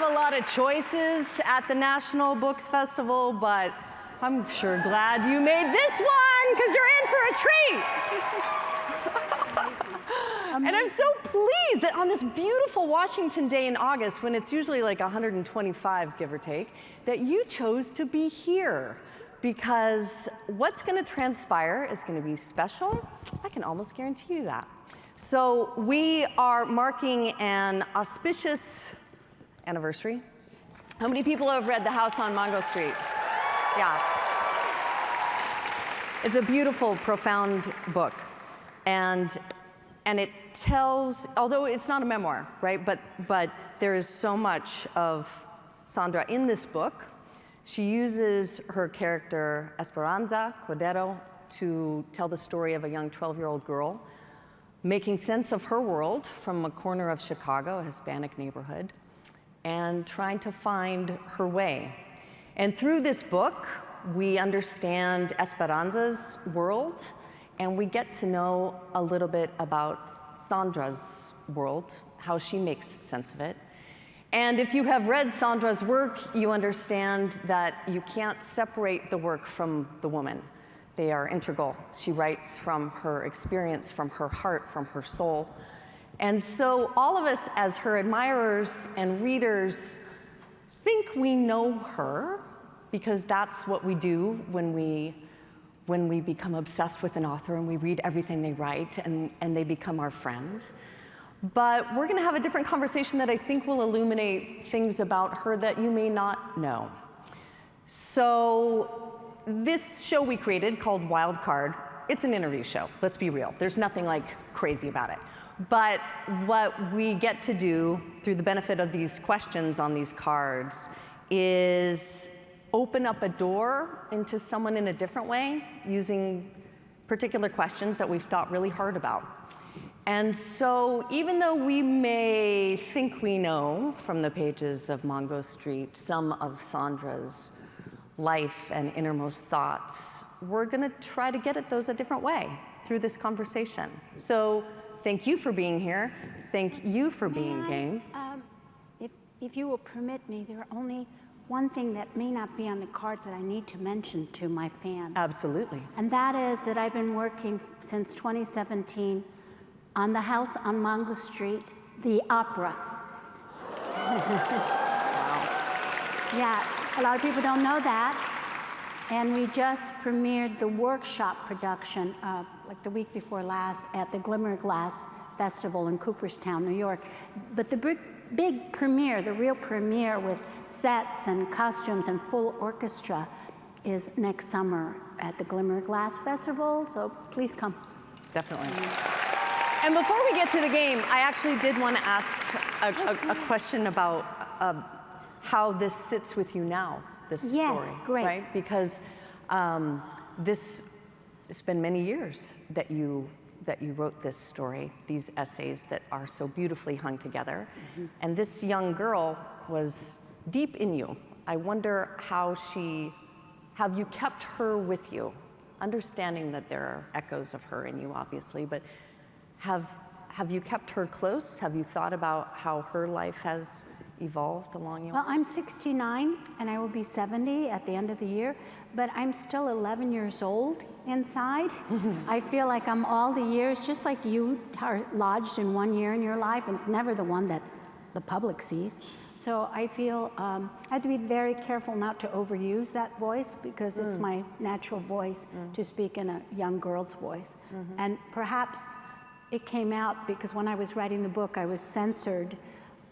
a lot of choices at the National Books Festival, but I'm sure glad you made this one, because you're in for a treat. And I'm so pleased that on this beautiful Washington day in August, when it's usually like 125, give or take, that you chose to be here. Because what's going to transpire is going to be special. I can almost guarantee you that. So we are marking an auspicious anniversary. How many people have read The House on Mongo Street? Yeah. It's a beautiful, profound book. And it tells, although it's not a memoir, right? But there is so much of Sandra in this book. She uses her character Esperanza Cordero to tell the story of a young 12-year-old girl making sense of her world from a corner of Chicago, a Hispanic neighborhood, and trying to find her way. And through this book, we understand Esperanza's world, and we get to know a little bit about Sandra's world, how she makes sense of it. And if you have read Sandra's work, you understand that you can't separate the work from the woman. They are integral. She writes from her experience, from her heart, from her soul. And so all of us as her admirers and readers think we know her, because that's what we do when we become obsessed with an author and we read everything they write and they become our friend. But we're going to have a different conversation that I think will illuminate things about her that you may not know. So this show we created called Wild Card, it's an interview show, let's be real. There's nothing like crazy about it. But what we get to do through the benefit of these questions on these cards is open up a door into someone in a different way using particular questions that we've thought really hard about. And so even though we may think we know from the pages of Mongo Street some of Sandra's life and innermost thoughts, we're going to try to get at those a different way through this conversation. So thank you for being here. Thank you for being game. If you will permit me, there are only one thing that may not be on the cards that I need to mention to my fans. Absolutely. And that is that I've been working since 2017 on The House on Mongo Street, the opera. Wow. Yeah, a lot of people don't know that. And we just premiered the workshop production, like the week before last, at the Glimmer Glass Festival in Cooperstown, New York. But the big premiere, the real premiere with sets and costumes and full orchestra is next summer at the Glimmer Glass Festival, so please come. Definitely. And before we get to the game, I actually did want to ask a question about how this sits with you now, this story. Yes, great. Right? Because it's been many years that you wrote this story, these essays that are so beautifully hung together. Mm-hmm. And this young girl was deep in you. I wonder have you kept her with you? Understanding that there are echoes of her in you, obviously, but have you kept her close? Have you thought about how her life has evolved along your Well, I'm 69 and I will be 70 at the end of the year, but I'm still 11 years old inside. I feel like I'm all the years, just like you are lodged in 1 year in your life, and it's never the one that the public sees. So I feel I have to be very careful not to overuse that voice, because it's my natural voice to speak in a young girl's voice. And perhaps it came out because when I was writing the book, I was censored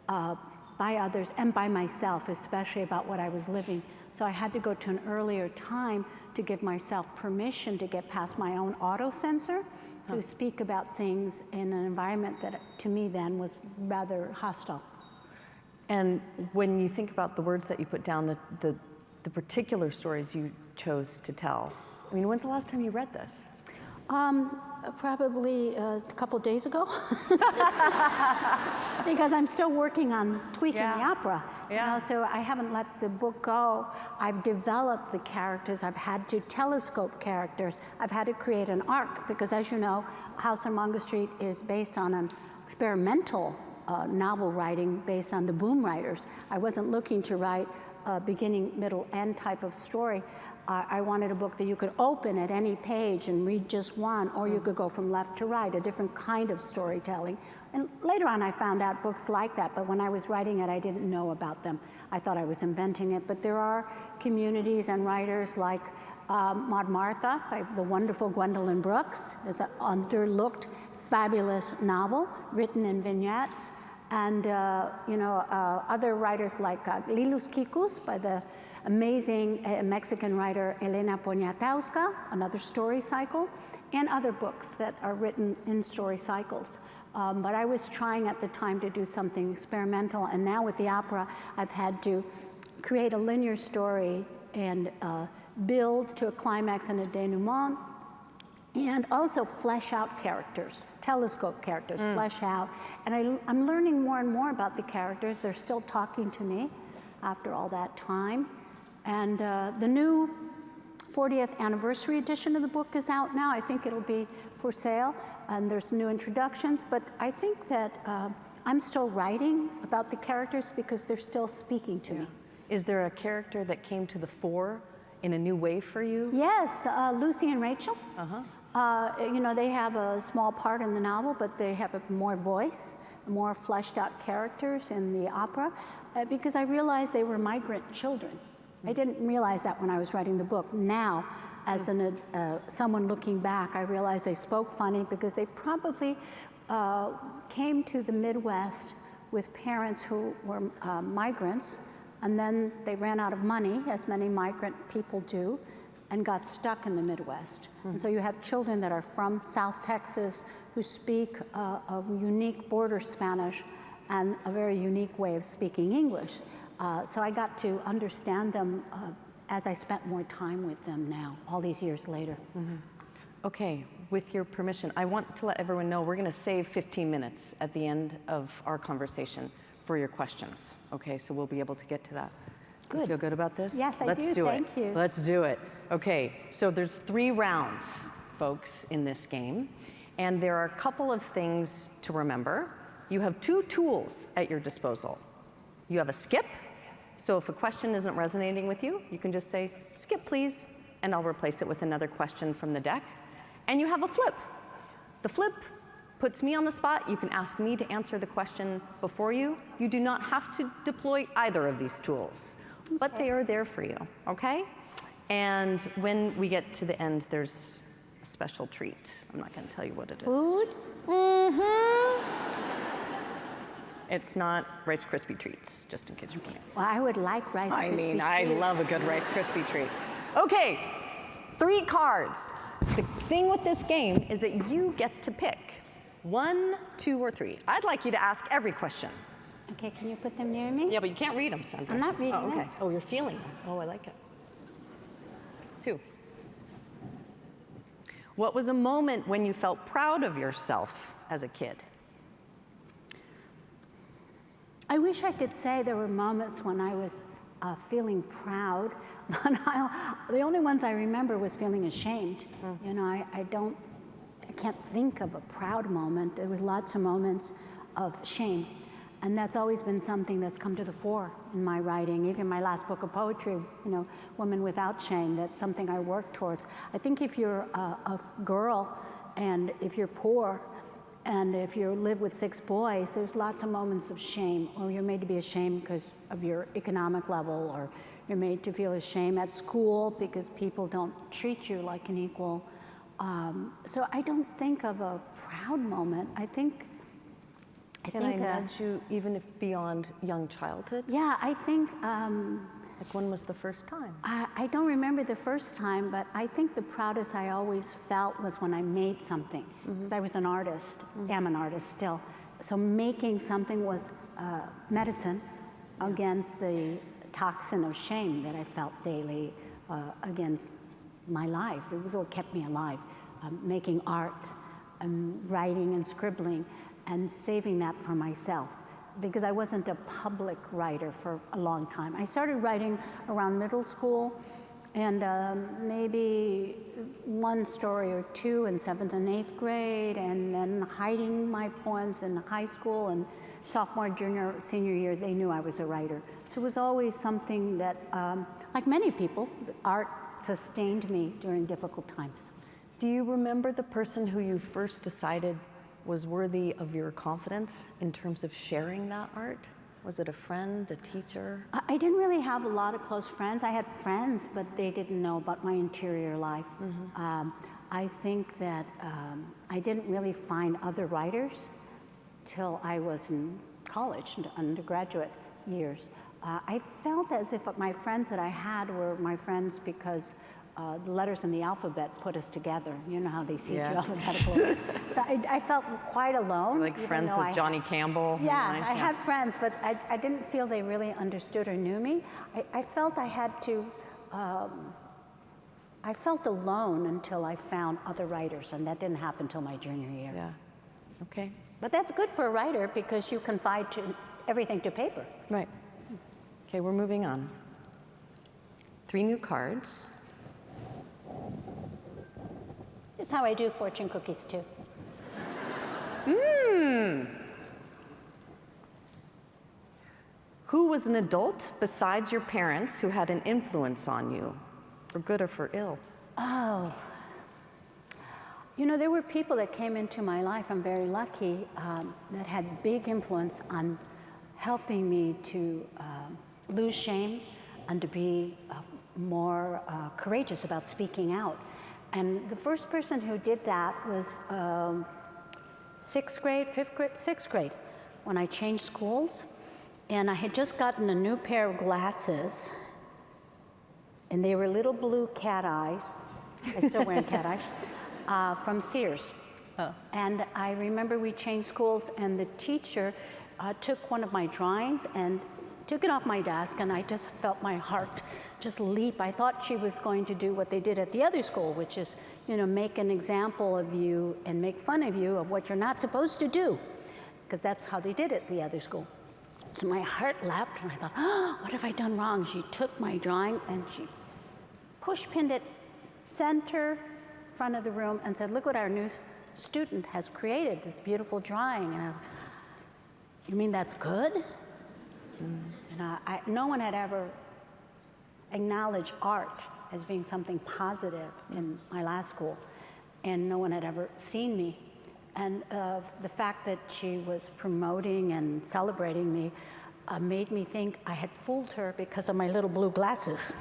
by others and by myself, especially about what I was living. So I had to go to an earlier time to give myself permission to get past my own auto-censor, to speak about things in an environment that to me then was rather hostile. And when you think about the words that you put down, the particular stories you chose to tell, I mean, when's the last time you read this? Probably a couple days ago, because I'm still working on tweaking the opera. You know, so I haven't let the book go. I've developed the characters. I've had to telescope characters. I've had to create an arc, because as you know, House on Mongo Street is based on an experimental novel writing based on the boom writers. I wasn't looking to write a beginning, middle, end type of story. I wanted a book that you could open at any page and read just one, or you could go from left to right, a different kind of storytelling. And later on I found out books like that, but when I was writing it, I didn't know about them. I thought I was inventing it, but there are communities and writers like Maud Martha by the wonderful Gwendolyn Brooks. There's an underlooked, fabulous novel written in vignettes. And other writers like Lilus Kikus by the amazing Mexican writer Elena Poniatowska, another story cycle, and other books that are written in story cycles. But I was trying at the time to do something experimental, and now with the opera, I've had to create a linear story and build to a climax and a denouement, and also flesh out characters, telescope characters, flesh out. And I'm learning more and more about the characters. They're still talking to me after all that time. And the new 40th anniversary edition of the book is out now. I think it'll be for sale, and there's new introductions. But I think that I'm still writing about the characters because they're still speaking to me. Is there a character that came to the fore in a new way for you? Yes, Lucy and Rachel. They have a small part in the novel, but they have more voice, more fleshed out characters in the opera, because I realized they were migrant children. I didn't realize that when I was writing the book. Now, as someone looking back, I realize they spoke funny because they probably came to the Midwest with parents who were migrants, and then they ran out of money, as many migrant people do, and got stuck in the Midwest. And so you have children that are from South Texas who speak a unique border Spanish and a very unique way of speaking English. So I got to understand them as I spent more time with them now, all these years later. Okay, with your permission, I want to let everyone know we're going to save 15 minutes at the end of our conversation for your questions. Okay, so we'll be able to get to that. Good. You feel good about this? Yes, I do. Let's do it. Thank you. Let's do it. Okay, so there's 3 rounds, folks, in this game. And there are a couple of things to remember. You have 2 tools at your disposal. You have a skip. So if a question isn't resonating with you, you can just say, skip please, and I'll replace it with another question from the deck. And you have a flip. The flip puts me on the spot. You can ask me to answer the question before you. You do not have to deploy either of these tools, but they are there for you, okay? And when we get to the end, there's a special treat. I'm not gonna tell you what it is. Food? It's not Rice Krispie treats, just in case you're wondering. Well, I would like Rice Krispie treats. I love a good Rice Krispie treat. Okay, 3 cards. The thing with this game is that you get to pick 1, 2, or 3. I'd like you to ask every question. Okay, can you put them near me? Yeah, but you can't read them, Sandra. I'm not reading Oh, okay. them. Oh, you're feeling them. Oh, I like it. 2. What was a moment when you felt proud of yourself as a kid? I wish I could say there were moments when I was feeling proud, but the only ones I remember was feeling ashamed. You know, I can't think of a proud moment. There was lots of moments of shame, and that's always been something that's come to the fore in my writing. Even my last book of poetry, you know, Women Without Shame, that's something I work towards. I think if you're a girl and if you're poor, and if you live with 6 boys, there's lots of moments of shame, or you're made to be ashamed because of your economic level, or you're made to feel ashamed at school because people don't treat you like an equal. So I don't think of a proud moment. I think Can I nudge you even if beyond young childhood? Yeah, I think, Like when was the first time? I don't remember the first time, but I think the proudest I always felt was when I made something. Because I was an artist, am an artist still. So making something was medicine against the toxin of shame that I felt daily against my life. It was what kept me alive. Making art, writing and scribbling, and saving that for myself, because I wasn't a public writer for a long time. I started writing around middle school, and maybe 1 story or 2 in 7th and 8th grade, and then hiding my poems in high school and sophomore, junior, senior year, they knew I was a writer. So it was always something that, like many people, art sustained me during difficult times. Do you remember the person who you first decided was worthy of your confidence in terms of sharing that art? Was it a friend, a teacher? I didn't really have a lot of close friends. I had friends, but they didn't know about my interior life. I think that I didn't really find other writers till I was in college, undergraduate years. I felt as if my friends that I had were my friends because the letters in the alphabet put us together. You know how they see you alphabetically. So I felt quite alone. Like friends with Johnny Campbell? Yeah, I had friends, but I didn't feel they really understood or knew me. I felt I had to, I felt alone until I found other writers, and that didn't happen until my junior year. Yeah, okay. But that's good for a writer because you confide everything to paper. Right. Okay, we're moving on. 3 new cards. It's how I do fortune cookies too. Who was an adult besides your parents who had an influence on you, for good or for ill? Oh. You know, there were people that came into my life, I'm very lucky, that had big influence on helping me to lose shame and to be more courageous about speaking out. And the first person who did that was 6th grade, 5th grade, 6th grade, when I changed schools. And I had just gotten a new pair of glasses, and they were little blue cat eyes. I'm still wearing cat eyes. From Sears. Oh. And I remember we changed schools, and the teacher took one of my drawings and took it off my desk, and I just felt my heart just leap. I thought she was going to do what they did at the other school, which is, you know, make an example of you and make fun of you of what you're not supposed to do, because that's how they did it at the other school. So my heart leapt, and I thought, oh, what have I done wrong? She took my drawing, and she push-pinned it center front of the room and said, look what our new student has created, this beautiful drawing. And I, you mean that's good? And no one had ever acknowledged art as being something positive in my last school, and no one had ever seen me. And the fact that she was promoting and celebrating me made me think I had fooled her because of my little blue glasses.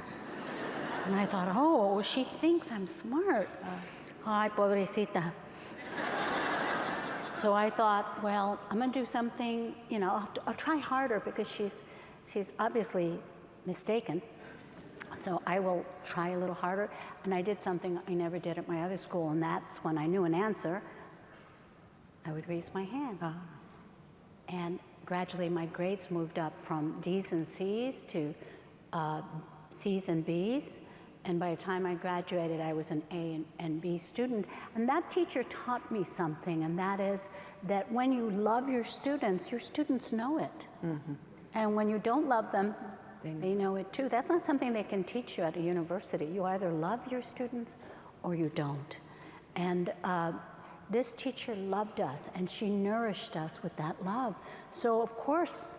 And I thought, oh, she thinks I'm smart. Ay, pobrecita. So I thought, well, I'm gonna do something, you know, I'll try harder because she's obviously mistaken. So I will try a little harder. And I did something I never did at my other school, and that's when I knew an answer, I would raise my hand. And gradually my grades moved up from D's and C's to C's and B's. And by the time I graduated, I was an A and B student. And that teacher taught me something, and that is that when you love your students know it. And when you don't love them, they know it too. That's not something they can teach you at a university. You either love your students or you don't. And this teacher loved us, and she nourished us with that love. So of course,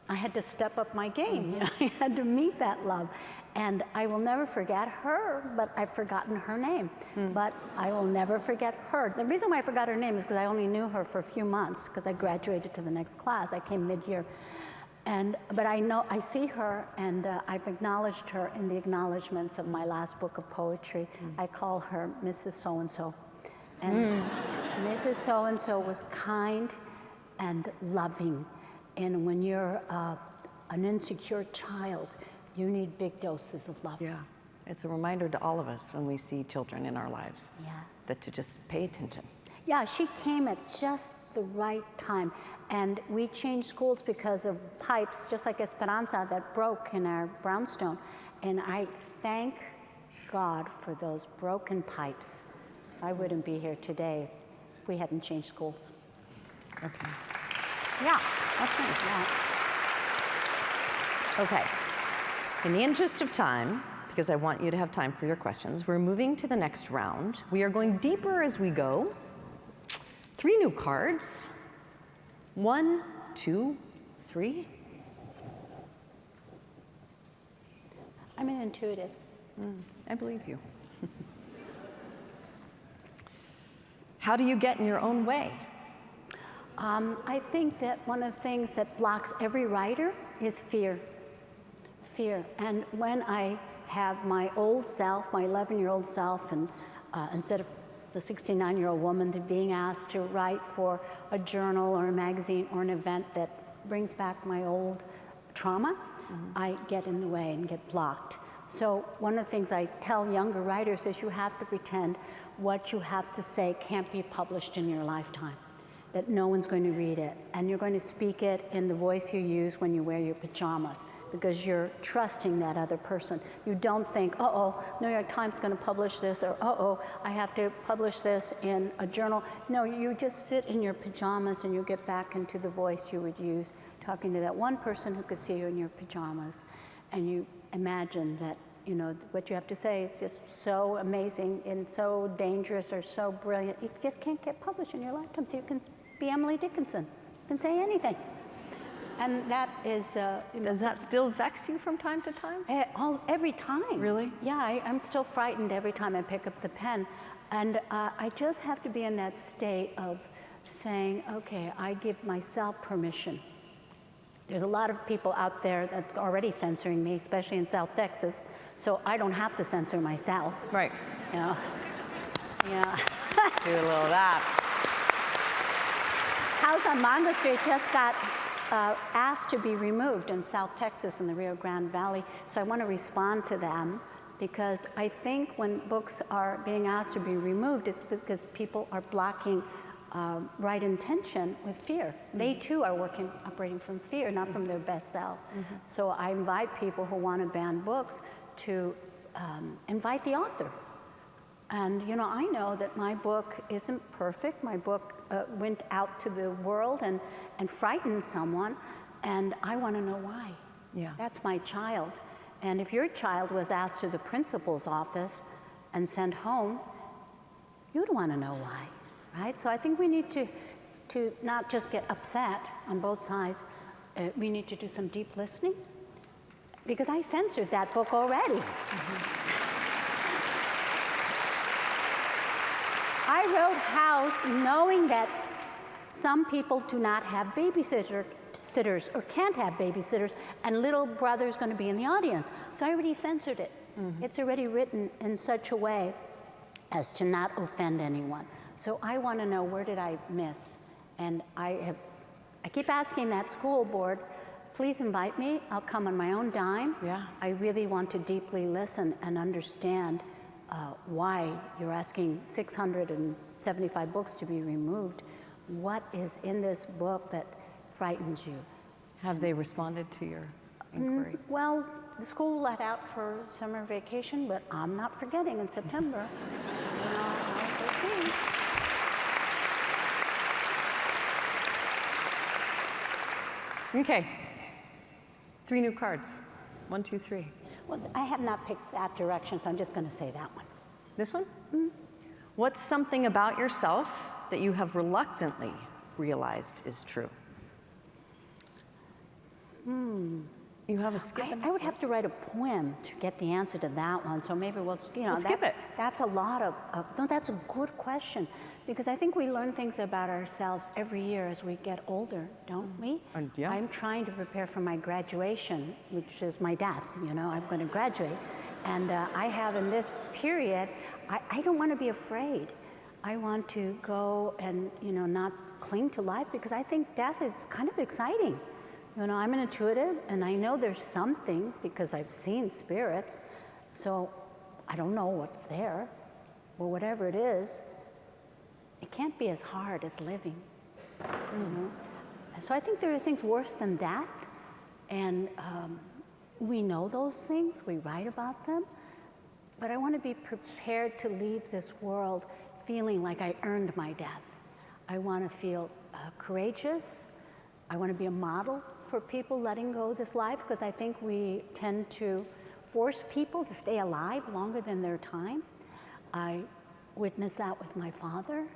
I had to step up my game. You know, I had to meet that love. And I will never forget her, but I've forgotten her name. But I will never forget her. The reason why I forgot her name is because I only knew her for a few months, because I graduated to the next class. I came mid-year. But I see her, and I've acknowledged her in the acknowledgments of my last book of poetry. I call her Mrs. So-and-so. And Mrs. So-and-so was kind and loving. And when you're an insecure child, you need big doses of love. Yeah, it's a reminder to all of us when we see children in our lives that to just pay attention. Yeah, she came at just the right time. And we changed schools because of pipes, just like Esperanza, that broke in our brownstone. And I thank God for those broken pipes. I wouldn't be here today if we hadn't changed schools. Okay. Yeah. That's nice. Yeah. Okay. In the interest of time, because I want you to have time for your questions, we're moving to the next round. We are going deeper as we go. 3 new cards. 1 2, 3? I'm an intuitive. I believe you. How do you get in your own way? I think that one of the things that blocks every writer is fear. Fear. And when I have my old self, my 11-year-old self, and instead of the 69-year-old woman to being asked to write for a journal or a magazine or an event that brings back my old trauma, I get in the way and get blocked. So one of the things I tell younger writers is you have to pretend what you have to say can't be published in your lifetime, that no one's going to read it, and you're going to speak it in the voice you use when you wear your pajamas, because you're trusting that other person. You don't think, uh-oh, New York Times is going to publish this, or uh-oh, I have to publish this in a journal. No, you just sit in your pajamas and you get back into the voice you would use talking to that one person who could see you in your pajamas, and you imagine that, you know, what you have to say is just so amazing and so dangerous or so brilliant. You just can't get published in your lifetime, so you can be Emily Dickinson. You can say anything. And that is... Does that still vex you from time to time? Every time. Really? Yeah, I'm still frightened every time I pick up the pen. And I just have to be in that state of saying, okay, I give myself permission. There's a lot of people out there that's already censoring me, especially in South Texas, so I don't have to censor myself. Right. You know? Yeah. Do a little of that. House on Mango Street just got asked to be removed in South Texas in the Rio Grande Valley, so I want to respond to them, because I think when books are being asked to be removed, it's because people are blocking right intention with fear. They too are operating from fear, not from their best self. So I invite people who want to ban books to invite the author. And you know, I know that my book isn't perfect. My book went out to the world and frightened someone, and I want to know why. Yeah. That's my child. And if your child was asked to the principal's office and sent home, you'd want to know why. Right? So I think we need to not just get upset on both sides. We need to do some deep listening, because I censored that book already. I wrote House knowing that some people do not have babysitters or can't have babysitters, and little brother's going to be in the audience. So I already censored it. It's already written in such a way as to not offend anyone. So I want to know, where did I miss? And I keep asking that school board, please invite me. I'll come on my own dime. Yeah. I really want to deeply listen and understand why you're asking 675 books to be removed. What is in this book that frightens you? Have they responded to your inquiry? Well, the school let out for summer vacation, but I'm not forgetting in September. You know, I'll see. Okay. 3 new cards. 1, 2, 3. Well, I have not picked that direction, so I'm just going to say that one. This one? What's something about yourself that you have reluctantly realized is true? You have a skip. I would have to write a poem to get the answer to that one, so maybe we'll, you know. We'll skip it. That's a lot of, no, that's a good question, because I think we learn things about ourselves every year as we get older, don't we? Yeah. I'm trying to prepare for my graduation, which is my death, you know, I'm going to graduate. And I have in this period, I don't want to be afraid. I want to go and, you know, not cling to life, because I think death is kind of exciting. You know, I'm an intuitive, and I know there's something because I've seen spirits, so I don't know what's there. Well, whatever it is, it can't be as hard as living. You know? So I think there are things worse than death, and we know those things, we write about them, but I want to be prepared to leave this world feeling like I earned my death. I want to feel courageous. I want to be a model for people letting go of this life, because I think we tend to force people to stay alive longer than their time. I witnessed that with my father,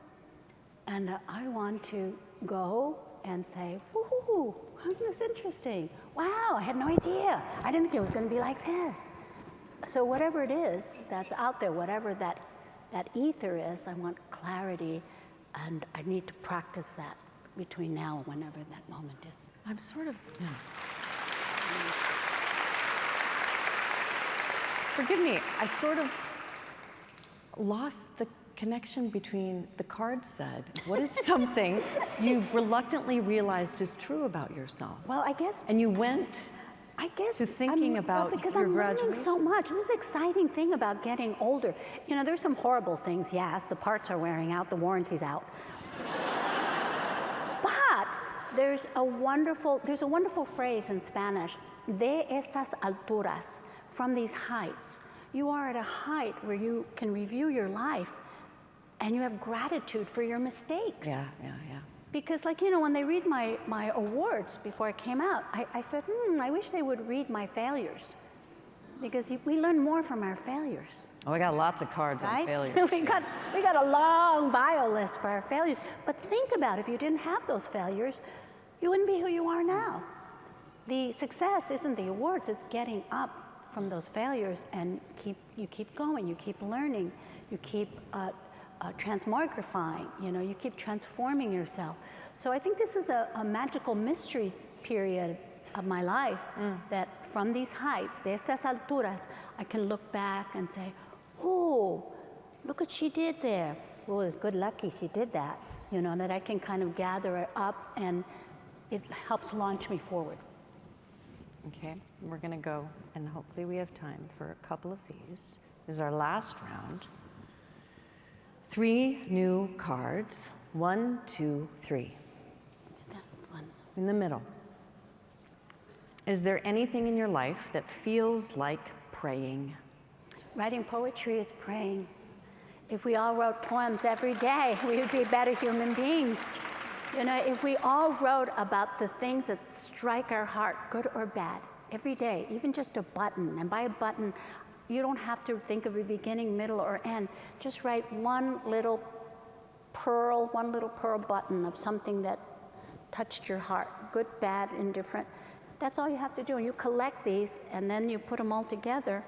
and I want to go and say, woo-hoo-hoo, ooh, isn't this interesting? Wow, I had no idea. I didn't think it was going to be like this. So whatever it is that's out there, whatever that ether is, I want clarity, and I need to practice that between now and whenever that moment is. I'm sort of, yeah. Forgive me, I sort of lost the connection between the card said. What is something you've reluctantly realized is true about yourself? Well, I guess And you went to thinking about because your I'm learning graduation. so much. This is the exciting thing about getting older. You know, there's some horrible things. Yes, the parts are wearing out, the warranty's out. But there's a wonderful phrase in Spanish, de estas alturas, from these heights. You are at a height where you can review your life and you have gratitude for your mistakes. Yeah. Because, like, you know, when they read my awards before I came out, I said, I wish they would read my failures. Because we learn more from our failures. Oh, I got lots of cards Right? on failures. we got a long bio list for our failures. But think about it, if you didn't have those failures, you wouldn't be who you are now. The success isn't the awards, it's getting up from those failures and you keep going, you keep learning, you keep transmogrifying, you know, you keep transforming yourself. So I think this is a magical mystery period of my life that from these heights, de estas alturas, I can look back and say, oh, look what she did there. Well, it's good lucky she did that, you know, that I can kind of gather it up and it helps launch me forward. Okay, we're gonna go, and hopefully we have time for a couple of these. This is our last round. 3 new cards, 1, 2, 3. That one. In the middle. Is there anything in your life that feels like praying? Writing poetry is praying. If we all wrote poems every day, we would be better human beings. You know, if we all wrote about the things that strike our heart, good or bad, every day, even just a button, and by a button, you don't have to think of a beginning, middle, or end. Just write one little pearl button of something that touched your heart, good, bad, indifferent. That's all you have to do. And you collect these, and then you put them all together,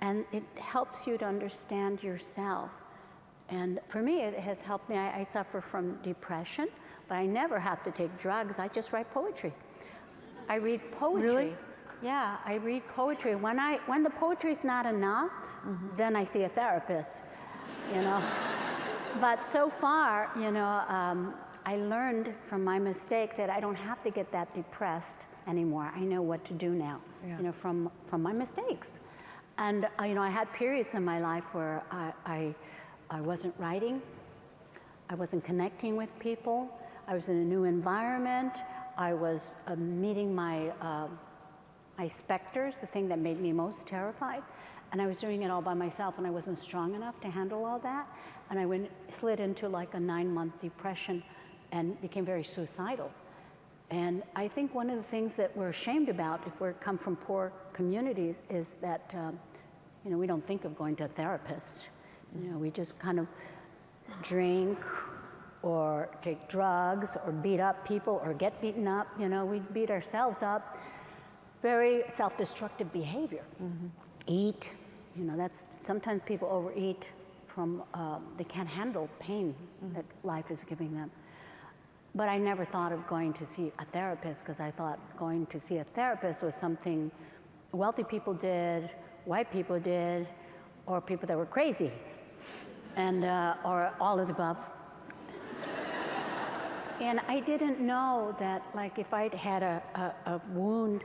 and it helps you to understand yourself. And for me, it has helped me. I suffer from depression, but I never have to take drugs. I just write poetry. I read poetry. Really? Yeah, I read poetry. When the poetry's not enough, then I see a therapist, you know. But so far, you know, I learned from my mistake that I don't have to get that depressed anymore. I know what to do now, you know, from my mistakes. And, you know, I had periods in my life where I wasn't writing, I wasn't connecting with people, I was in a new environment, I was meeting my specters, the thing that made me most terrified, and I was doing it all by myself, and I wasn't strong enough to handle all that, and I slid into like a 9-month depression and became very suicidal. And I think one of the things that we're ashamed about if we come from poor communities is that, you know, we don't think of going to a therapist. You know, we just kind of drink or take drugs or beat up people or get beaten up. You know, we beat ourselves up. Very self-destructive behavior. Eat, you know, that's, sometimes people overeat from, they can't handle pain that life is giving them. But I never thought of going to see a therapist because I thought going to see a therapist was something wealthy people did, white people did, or people that were crazy, and or all of the above. And I didn't know that, like, if I'd had a wound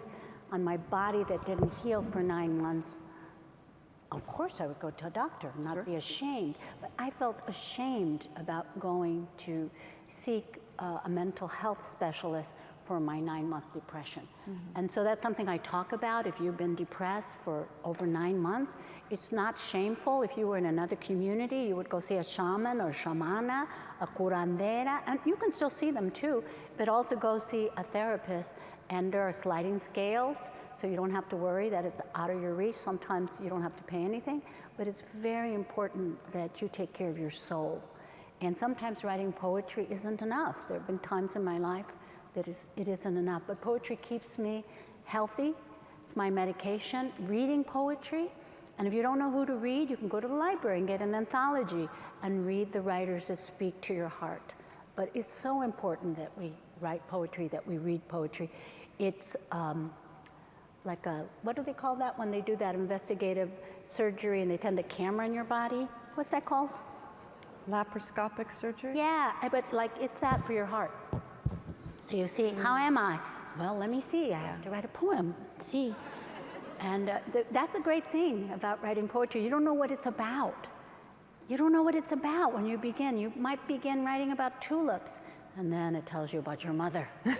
on my body that didn't heal for 9 months, of course I would go to a doctor and not be ashamed. But I felt ashamed about going to seek a mental health specialist for my 9-month depression. And so that's something I talk about. If you've been depressed for over 9 months, it's not shameful. If you were in another community, you would go see a shaman or shamana, a curandera, and you can still see them too, but also go see a therapist. And there are sliding scales, so you don't have to worry that it's out of your reach. Sometimes you don't have to pay anything, but it's very important that you take care of your soul. And sometimes writing poetry isn't enough. There have been times in my life that it isn't enough. But poetry keeps me healthy. It's my medication. Reading poetry, and if you don't know who to read, you can go to the library and get an anthology and read the writers that speak to your heart. But it's so important that we write poetry, that we read poetry. It's like a, what do they call that when they do that investigative surgery and they tend the camera in your body? What's that called? Laparoscopic surgery? Yeah, but like it's that for your heart. So you see, how am I? Well, let me see, I have to write a poem, see. And that's a great thing about writing poetry. You don't know what it's about. You don't know what it's about when you begin. You might begin writing about tulips, and then it tells you about your mother. I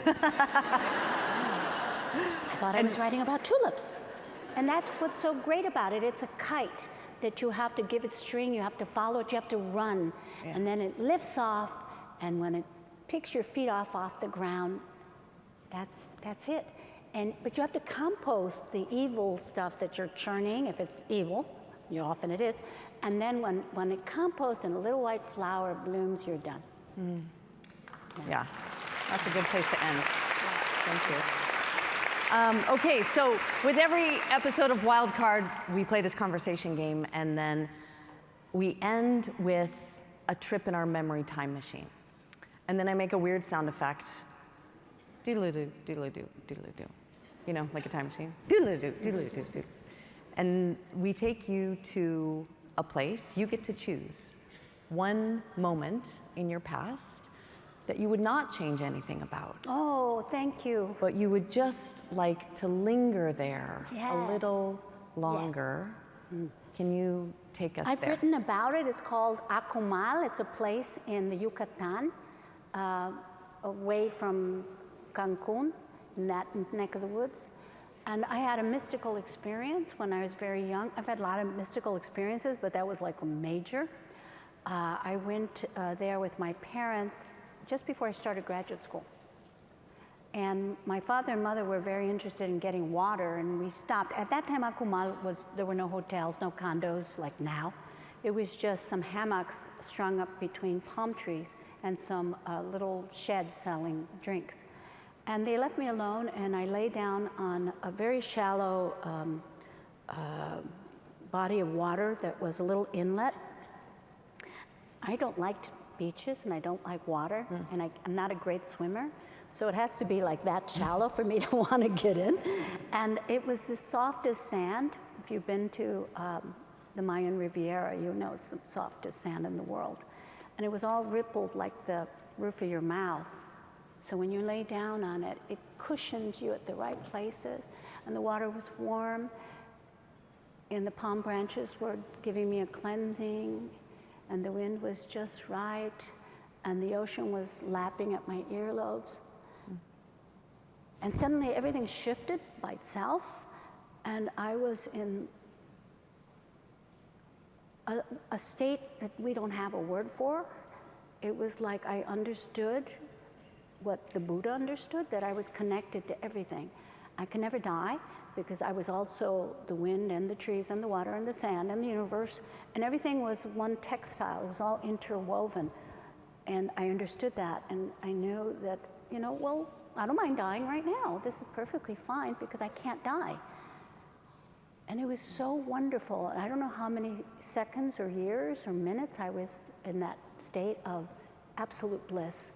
thought I was writing about tulips. And that's what's so great about it. It's a kite that you have to give it string, you have to follow it, you have to run. Yeah. And then it lifts off, and when it picks your feet off the ground, that's it. But you have to compost the evil stuff that you're churning, if it's evil, often it is. And then when it composts and a little white flower blooms, you're done. Mm. Yeah, that's a good place to end. Thank you. Okay, so with every episode of Wildcard, we play this conversation game, and then we end with a trip in our memory time machine. And then I make a weird sound effect. Doodle-doo, doodle-doo, doodle-doo. You know, like a time machine. Doodle-doo, doodle-doo, doodle. And we take you to a place. You get to choose one moment in your past that you would not change anything about. Oh, thank you. But you would just like to linger there a little longer. Yes. Can you take us there? I've written about it. It's called Akumal. It's a place in the Yucatan, away from Cancun, in that neck of the woods. And I had a mystical experience when I was very young. I've had a lot of mystical experiences, but that was like a major. I went there with my parents just before I started graduate school. And my father and mother were very interested in getting water, and we stopped. At that time, Akumal there were no hotels, no condos like now. It was just some hammocks strung up between palm trees and some little sheds selling drinks. And they left me alone, and I lay down on a very shallow body of water that was a little inlet. I don't like beaches, and I don't like water, and I'm not a great swimmer, so it has to be like that shallow for me to want to get in. And it was the softest sand. If you've been to the Mayan Riviera, you know it's the softest sand in the world. And it was all rippled like the roof of your mouth. So when you lay down on it, it cushioned you at the right places, and the water was warm, and the palm branches were giving me a cleansing, and the wind was just right, and the ocean was lapping at my earlobes. And suddenly everything shifted by itself, and I was in a state that we don't have a word for. It was like I understood what the Buddha understood, that I was connected to everything. I can never die because I was also the wind and the trees and the water and the sand and the universe, and everything was one textile. It was all interwoven. And I understood that, and I knew that, well, I don't mind dying right now. This is perfectly fine because I can't die. And it was so wonderful. I don't know how many seconds or years or minutes I was in that state of absolute bliss.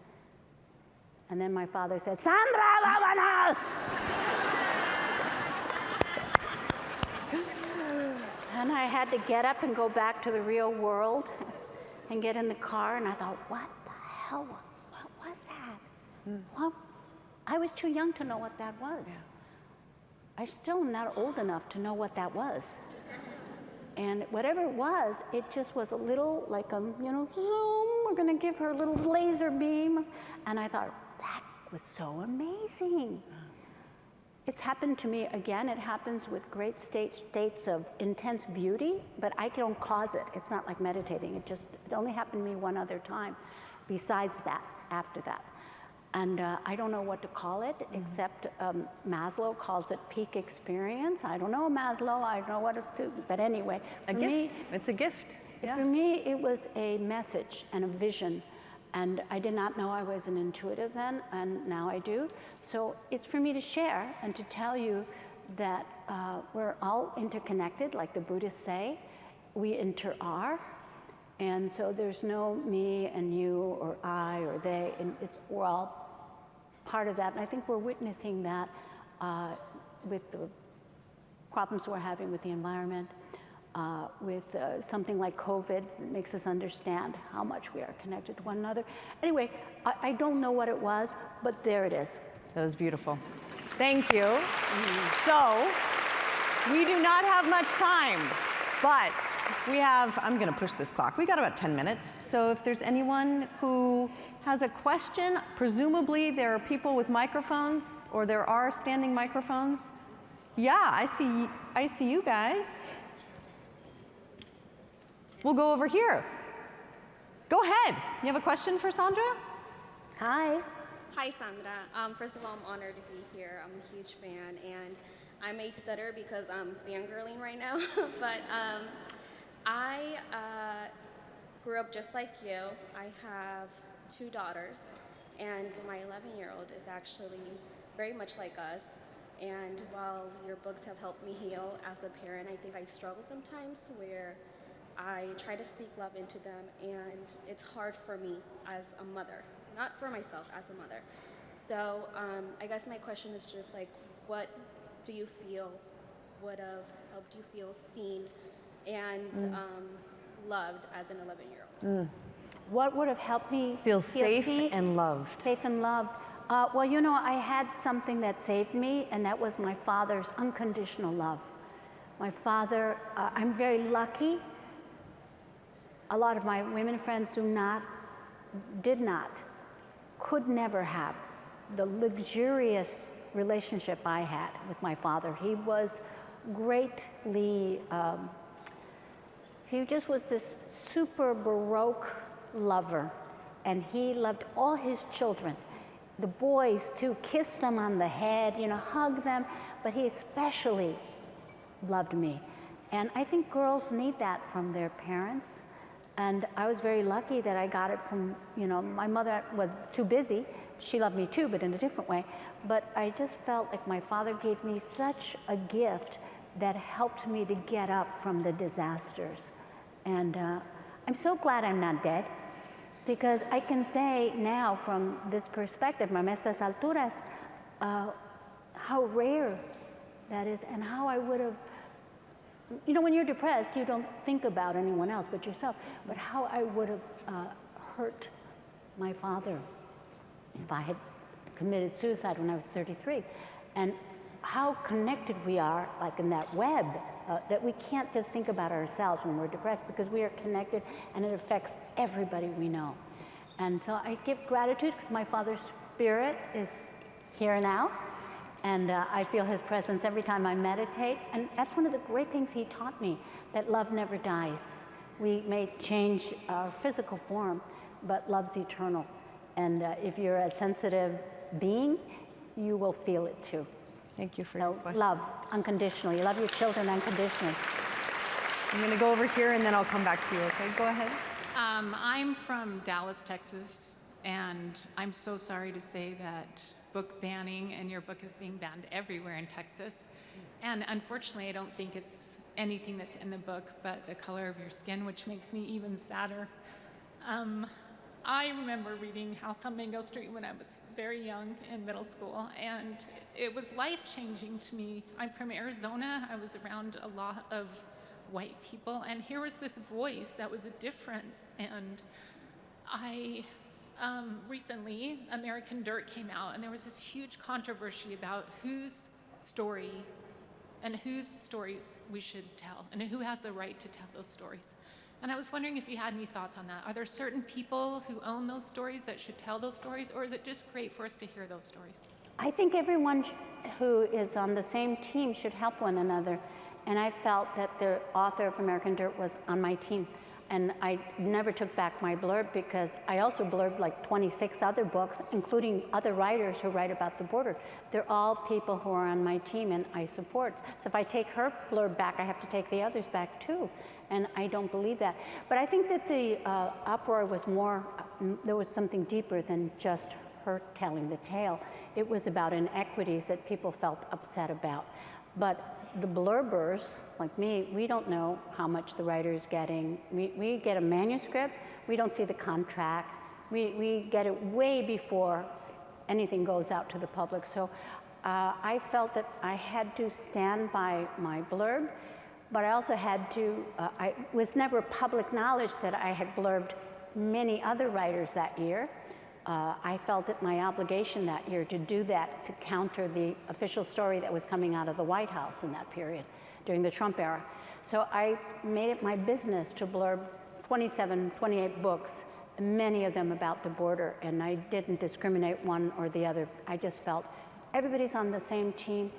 And then my father said, "Sandra, vámonos!" And I had to get up and go back to the real world and get in the car, and I thought, what the hell, what was that? Well, I was too young to know what that was. Yeah. I still am not old enough to know what that was. And whatever it was, it just was a little like a, zoom, we're gonna give her a little laser beam. And I thought, that was so amazing. It's happened to me again. It happens with great states of intense beauty, but I don't cause it. It's not like meditating. It only happened to me one other time besides that, after that. And I don't know what to call it, except Maslow calls it peak experience. I don't know Maslow, I don't know what to, but anyway. A gift, it's a gift. Yeah. For me, it was a message and a vision And I did not know I was an intuitive then, and now I do. So it's for me to share and to tell you that we're all interconnected, like the Buddhists say. We inter-are. And so there's no me and you or I or they, and we're all part of that. And I think we're witnessing that with the problems we're having with the environment, with something like COVID that makes us understand how much we are connected to one another. Anyway, I don't know what it was, but there it is. That was beautiful. Thank you. So, we do not have much time, but I'm going to push this clock. We got about 10 minutes. So if there's anyone who has a question, presumably there are people with microphones, or there are standing microphones. Yeah, I see you guys. We'll go over here. Go ahead. You have a question for Sandra? Hi. Hi, Sandra. First of all, I'm honored to be here. I'm a huge fan, and I may stutter because I'm fangirling right now, but I grew up just like you. I have 2 daughters, and my 11-year-old is actually very much like us. And while your books have helped me heal as a parent, I think I struggle sometimes where I try to speak love into them, and it's hard for me as a mother, not for myself, as a mother. So I guess my question is just like, what do you feel would have helped you feel seen and loved as an 11-year-old? What would have helped me Feel safe seen, and loved. Safe and loved. Well, you know, I had something that saved me, and that was my father's unconditional love. My father, I'm very lucky. A lot of my women friends did not, could never have the luxurious relationship I had with my father. He was greatly, he just was this super Baroque lover, and he loved all his children. The boys too, kissed them on the head, you know, hugged them, but he especially loved me. And I think girls need that from their parents. And I was very lucky that I got it from, you know, my mother was too busy. She loved me too, but in a different way. But I just felt like my father gave me such a gift that helped me to get up from the disasters. And I'm so glad I'm not dead, because I can say now from this perspective, from estas alturas, how rare that is, and how I would have, you know, when you're depressed, you don't think about anyone else but yourself, but how I would have hurt my father if I had committed suicide when I was 33. And how connected we are, like in that web, that we can't just think about ourselves when we're depressed, because we are connected and it affects everybody we know. And so I give gratitude because my father's spirit is here now, and I feel his presence every time I meditate. And that's one of the great things he taught me, that love never dies. We may change our physical form, but love's eternal. And if you're a sensitive being, you will feel it too. Thank you for your So question. love unconditionally. You love your children unconditionally. I'm going to go over here and then I'll come back to you, okay? Go ahead. I'm from Dallas, Texas, and I'm so sorry to say that book banning, and your book is being banned everywhere in Texas. And unfortunately, I don't think it's anything that's in the book but the color of your skin, which makes me even sadder. I remember reading House on Mango Street when I was very young in middle school, and it was life-changing to me. I'm from Arizona. I was around a lot of white people, and here was this voice that was different. And I recently, American Dirt came out, and there was this huge controversy about whose story and whose stories we should tell, and who has the right to tell those stories. And I was wondering if you had any thoughts on that. Are there certain people who own those stories that should tell those stories, or is it just great for us to hear those stories? I think everyone who is on the same team should help one another. And I felt that the author of American Dirt was on my team. And I never took back my blurb, because I also blurbed like 26 other books, including other writers who write about the border. They're all people who are on my team and I support. So if I take her blurb back, I have to take the others back too. And I don't believe that. But I think that the uproar was more there was something deeper than just her telling the tale. It was about inequities that people felt upset about. But the blurbers, like me, we don't know how much the writer is getting. We get a manuscript, we don't see the contract. We get it way before anything goes out to the public. So I felt that I had to stand by my blurb, but I also had to, it was never public knowledge that I had blurbed many other writers that year. I felt it my obligation that year to do that, to counter the official story that was coming out of the White House in that period, during the Trump era. So I made it my business to blurb 27, 28 books, many of them about the border, and I didn't discriminate one or the other. I just felt everybody's on the same team.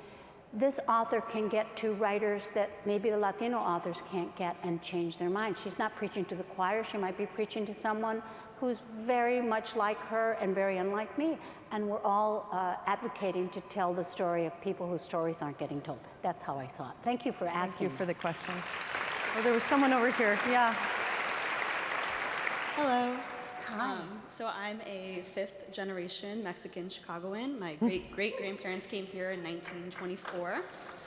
This author can get to writers that maybe the Latino authors can't get and change their mind. She's not preaching to the choir. She might be preaching to someone who's very much like her and very unlike me. And we're all advocating to tell the story of people whose stories aren't getting told. That's how I saw it. Thank you for asking. Thank you for the question. Oh, there was someone over here. Yeah. Hello. Hi. So I'm a fifth generation Mexican Chicagoan. My great grandparents came here in 1924.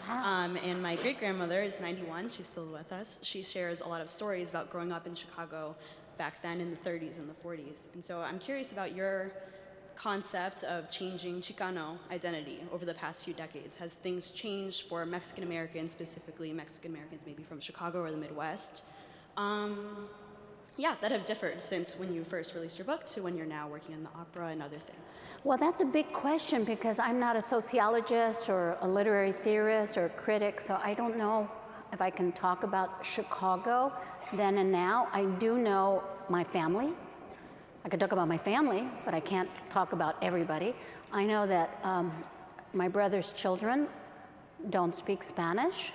Wow. And my great grandmother is 91. She's still with us. She shares a lot of stories about growing up in Chicago back then in the 30s and the 40s. And so I'm curious about your concept of changing Chicano identity over the past few decades. Has things changed for Mexican Americans, specifically Mexican Americans maybe from Chicago or the Midwest? That have differed since when you first released your book to when you're now working in the opera and other things? Well, that's a big question because I'm not a sociologist or a literary theorist or a critic, so I don't know if I can talk about Chicago then and now. I do know my family. I can talk about my family, but I can't talk about everybody. I know that my brother's children don't speak Spanish.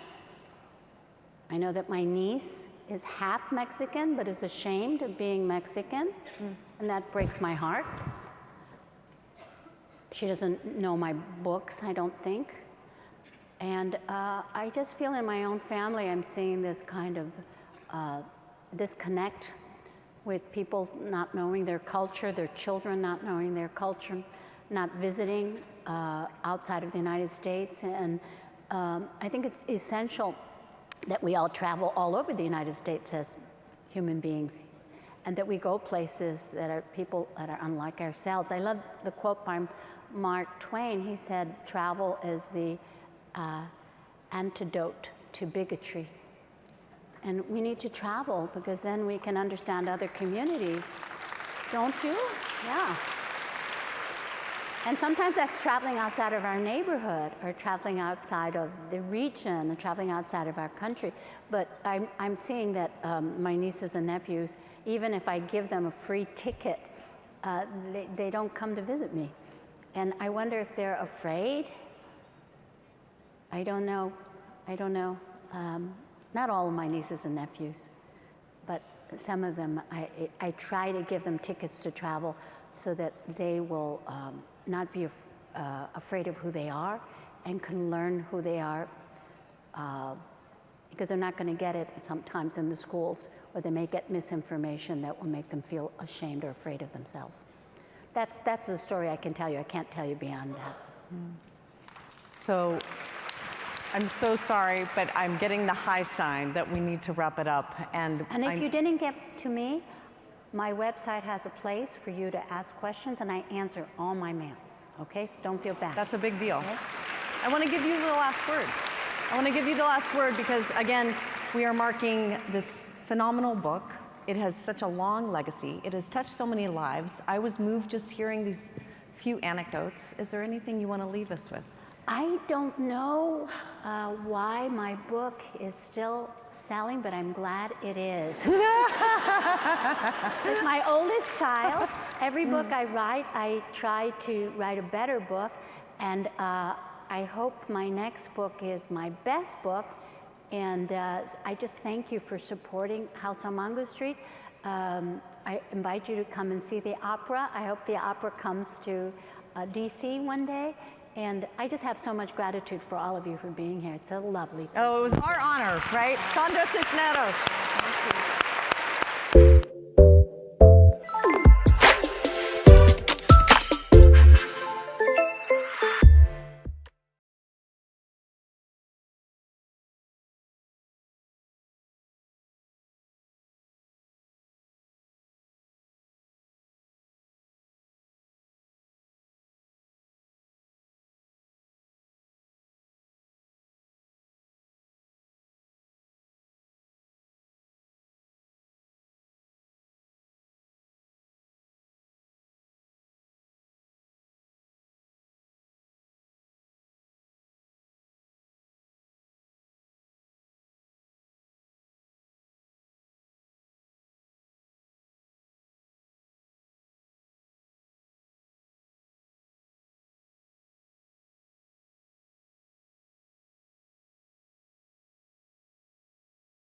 I know that my niece is half Mexican, but is ashamed of being Mexican, and that breaks my heart. She doesn't know my books, I don't think. And I just feel in my own family I'm seeing this kind of disconnect with people not knowing their culture, their children not knowing their culture, not visiting outside of the United States. And I think it's essential that we all travel all over the United States as human beings, and that we go places that are people that are unlike ourselves. I love the quote by Mark Twain. He said, travel is the antidote to bigotry. And we need to travel because then we can understand other communities. Don't you? Yeah. And sometimes that's traveling outside of our neighborhood or traveling outside of the region or traveling outside of our country. But I'm seeing that my nieces and nephews, even if I give them a free ticket, they don't come to visit me. And I wonder if they're afraid. I don't know. Not all of my nieces and nephews, but some of them, I try to give them tickets to travel so that they will not be afraid of who they are and can learn who they are, because they're not going to get it sometimes in the schools, or they may get misinformation that will make them feel ashamed or afraid of themselves. That's the story I can tell you. I can't tell you beyond that. So I'm so sorry, but I'm getting the high sign that we need to wrap it up. And if you didn't get to me, my website has a place for you to ask questions, and I answer all my mail. Okay, so don't feel bad. That's a big deal. Okay? I want to give you the last word. I want to give you the last word because, again, we are marking this phenomenal book. It has such a long legacy. It has touched so many lives. I was moved just hearing these few anecdotes. Is there anything you want to leave us with? I don't know why my book is still selling, but I'm glad it is. It's my oldest child. Every book I write, I try to write a better book, and I hope my next book is my best book. And I just thank you for supporting House on Mongo Street. I invite you to come and see the opera. I hope the opera comes to DC one day. And I just have so much gratitude for all of you for being here. It's so lovely. Oh, it was our honor, right? Sandra Cisneros. Thank you.